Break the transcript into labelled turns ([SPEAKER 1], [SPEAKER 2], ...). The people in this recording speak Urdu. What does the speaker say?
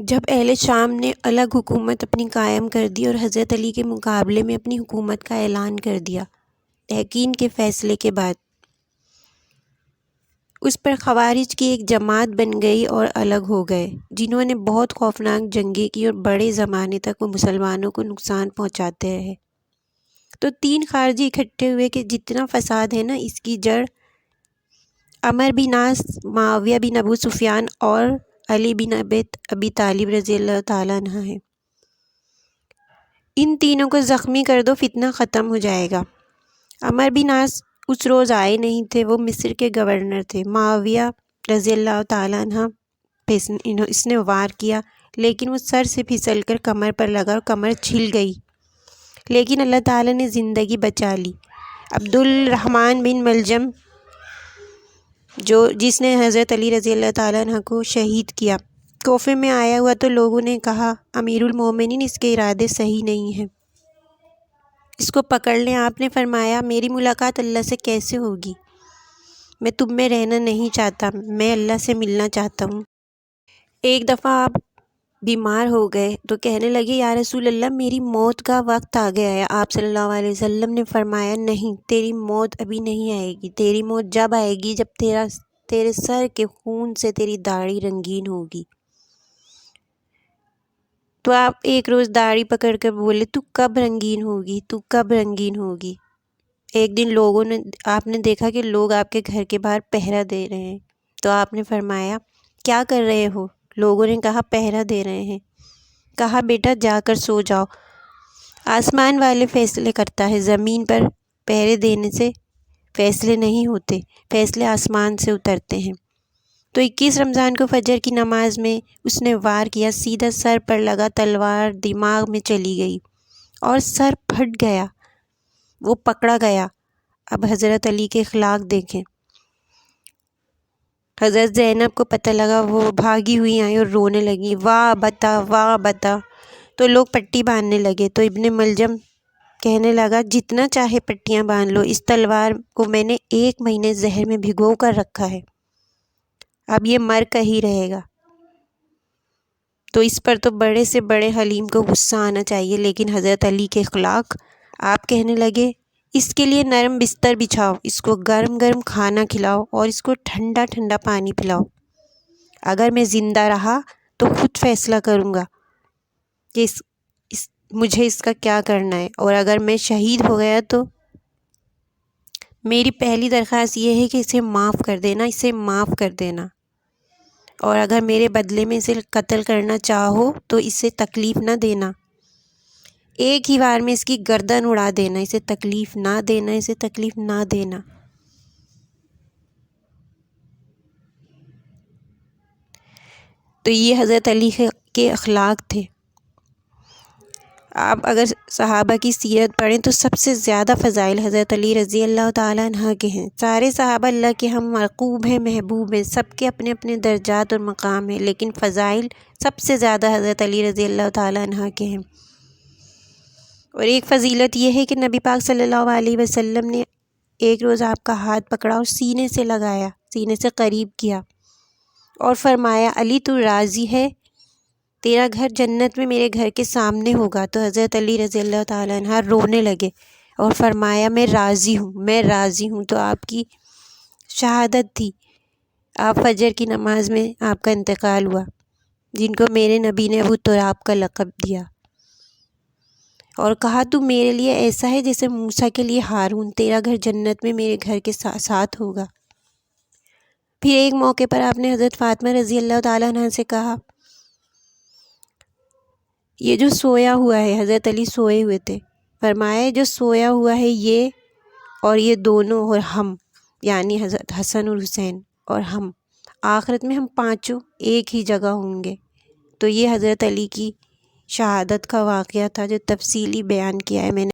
[SPEAKER 1] جب اہل شام نے الگ حکومت اپنی قائم کر دی اور حضرت علی کے مقابلے میں اپنی حکومت کا اعلان کر دیا تحقین کے فیصلے کے بعد، اس پر خوارج کی ایک جماعت بن گئی اور الگ ہو گئے، جنہوں نے بہت خوفناک جنگیں کی اور بڑے زمانے تک وہ مسلمانوں کو نقصان پہنچاتے رہے۔ تو تین خارجی اکٹھے ہوئے کہ جتنا فساد ہے نا، اس کی جڑ عمر بن عاص، معاویہ بن ابو سفیان اور علی بن ابی طالب رضی اللہ تعالیٰ عنہ ہے۔ ان تینوں کو زخمی کر دو، فتنہ ختم ہو جائے گا۔ عمر بن عاص اس روز آئے نہیں تھے، وہ مصر کے گورنر تھے۔ معاویہ رضی اللہ تعالیٰ عنہ پہ اس نے وار کیا، لیکن وہ سر سے پھسل کر کمر پر لگا اور کمر چھل گئی، لیکن اللہ تعالیٰ نے زندگی بچا لی۔ عبد الرحمن بن ملجم جس نے حضرت علی رضی اللہ تعالیٰ عنہ کو شہید کیا، کوفے میں آیا ہوا تو لوگوں نے کہا امیر المومنین اس کے ارادے صحیح نہیں ہیں، اس کو پکڑ لیں۔ آپ نے فرمایا میری ملاقات اللہ سے کیسے ہوگی؟ میں تم میں رہنا نہیں چاہتا، میں اللہ سے ملنا چاہتا ہوں۔ ایک دفعہ آپ بیمار ہو گئے تو کہنے لگے یا رسول اللہ میری موت کا وقت آ گیا ہے۔ آپ صلی اللہ علیہ وسلم نے فرمایا نہیں، تیری موت ابھی نہیں آئے گی، تیری موت جب آئے گی جب تیرے سر کے خون سے تیری داڑھی رنگین ہوگی۔ تو آپ ایک روز داڑھی پکڑ کر بولے تو کب رنگین ہوگی، تو کب رنگین ہوگی؟ ایک دن آپ نے دیکھا کہ لوگ آپ کے گھر کے باہر پہرا دے رہے ہیں، تو آپ نے فرمایا کیا کر رہے ہو؟ لوگوں نے کہا پہرا دے رہے ہیں۔ کہا بیٹا جا کر سو جاؤ، آسمان والے فیصلے کرتا ہے، زمین پر پہرے دینے سے فیصلے نہیں ہوتے، فیصلے آسمان سے اترتے ہیں۔ تو 21 رمضان کو فجر کی نماز میں اس نے وار کیا، سیدھا سر پر لگا، تلوار دماغ میں چلی گئی اور سر پھٹ گیا، وہ پکڑا گیا۔ اب حضرت علی کے اخلاق دیکھیں۔ حضرت زینب کو پتہ لگا، وہ بھاگی ہوئی آئی اور رونے لگی، واہ بتا واہ بتا۔ تو لوگ پٹی باندھنے لگے، تو ابن ملجم کہنے لگا جتنا چاہے پٹیاں باندھ لو، اس تلوار کو میں نے 1 مہینے زہر میں بھگو کر رکھا ہے، اب یہ مر کر ہی رہے گا۔ تو اس پر تو بڑے سے بڑے حلیم کو غصہ آنا چاہیے، لیکن حضرت علی کے اخلاق۔ آپ کہنے لگے اس کے لیے نرم بستر بچھاؤ، اس کو گرم گرم کھانا کھلاؤ اور اس کو ٹھنڈا ٹھنڈا پانی پلاؤ۔ اگر میں زندہ رہا تو خود فیصلہ کروں گا کہ مجھے اس کا کیا کرنا ہے، اور اگر میں شہید ہو گیا تو میری پہلی درخواست یہ ہے کہ اسے معاف کر دینا، اسے معاف کر دینا، اور اگر میرے بدلے میں اسے قتل کرنا چاہو تو اسے تکلیف نہ دینا، ایک ہی بار میں اس کی گردن اڑا دینا، اسے تکلیف نہ دینا، اسے تکلیف نہ دینا۔ تو یہ حضرت علی کے اخلاق تھے۔ آپ اگر صحابہ کی سیرت پڑھیں تو سب سے زیادہ فضائل حضرت علی رضی اللہ تعالیٰ عنہ کے ہیں۔ سارے صحابہ اللہ کے ہم مرغوب ہیں، محبوب ہیں، سب کے اپنے اپنے درجات اور مقام ہیں، لیکن فضائل سب سے زیادہ حضرت علی رضی اللہ تعالیٰ عنہ کے ہیں۔ اور ایک فضیلت یہ ہے کہ نبی پاک صلی اللہ علیہ وسلم نے ایک روز آپ کا ہاتھ پکڑا اور سینے سے لگایا، سینے سے قریب کیا اور فرمایا علی تو راضی ہے؟ تیرا گھر جنت میں میرے گھر کے سامنے ہوگا۔ تو حضرت علی رضی اللہ تعالیٰ عنہ رونے لگے اور فرمایا میں راضی ہوں، میں راضی ہوں۔ تو آپ کی شہادت تھی، آپ فجر کی نماز میں آپ کا انتقال ہوا، جن کو میرے نبی نے ابو تراب کا لقب دیا، اور کہا تو میرے لیے ایسا ہے جیسے موسیٰ کے لیے ہارون، تیرا گھر جنت میں میرے گھر کے ساتھ ہوگا۔ پھر ایک موقع پر آپ نے حضرت فاطمہ رضی اللہ تعالیٰ عنہ سے کہا یہ جو سویا ہوا ہے، حضرت علی سوئے ہوئے تھے، فرمایا جو سویا ہوا ہے یہ اور یہ دونوں اور ہم، یعنی حضرت حسن اور حسین اور ہم، آخرت میں ہم پانچوں ایک ہی جگہ ہوں گے۔ تو یہ حضرت علی کی شہادت کا واقعہ تھا جو تفصیلی بیان کیا ہے میں نے۔